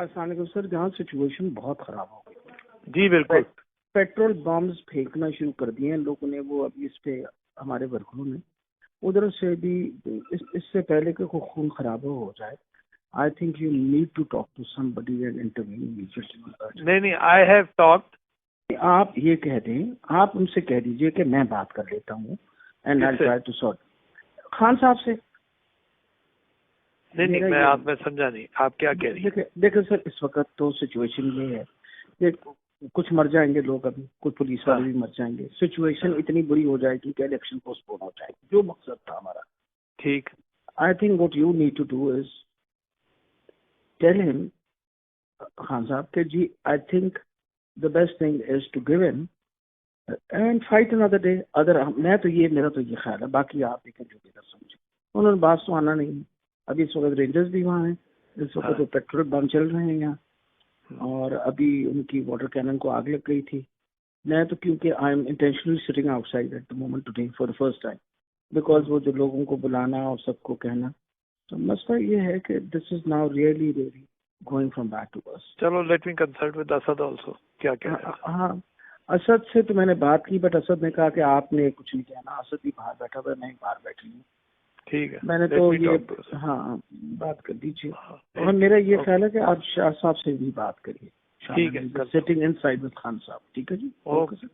अस्सलाम वालेकुम सर, जहाँ सिचुएशन बहुत खराब हो गई। जी बिल्कुल। पेट्रोल बम्स फेंकना शुरू कर दिए हैं लोगों ने, वो अभी इस पे हमारे वर्करों ने, उधर से भी इससे पहले कि कोई खून खराबा हो जाए, I think you need to talk to somebody and intervene immediately. नहीं, आई हैव टॉक्ड। आप ये कह दें, आप उनसे कह दीजिए कि मैं बात कर लेता हूँ and I try to sort Khan साहब से। नहीं, मैं समझा नहीं आप क्या कह रही हैं। देखिए सर, इस वक्त तो सिचुएशन ये है कि कुछ मर जाएंगे लोग, अभी कुछ पुलिस वाले भी मर जाएंगे, सिचुएशन इतनी बुरी हो जाएगी कि इलेक्शन पोस्टपोन हो जाएगी, जो मकसद था हमारा। ठीक। I think what you need to do is tell him, Khan Sahab के जी, I think the best thing is to give in and fight another day. अगर मेरा तो ये ख्याल है, बाकी आप देखें जो भी समझे। उन्होंने बात तो आना नहीं है। अभी इस वक्त रेंजर्स भी वहाँ हैं, इस वक्त तो पेट्रोल बम चल रहे हैं यहाँ, और अभी उनकी वाटर कैनन को आग लग गई थी। मैं तो क्योंकि I am intentionally sitting outside at the moment today for the first time, because वो जो लोगों को बुलाना और सबको कहना, तो मसला ये है कि this is now really really going from bad to worse. चलो let me consult with Asad also. क्या कह रहे हैं? हाँ, असद से तो मैंने बात की, बट असद ने कहा कि आपने कुछ नहीं कहना। असद भी बाहर बैठा हुआ है, मैं बाहर बैठी हूँ। ठीक है, मैंने तो ये बात कर दीजिए। और मेरा ये ख्याल है कि आप शाह साहब से भी बात करिए। ठीक है, सिटिंग इनसाइड विद खान साहब। ठीक है जी, ओके सर।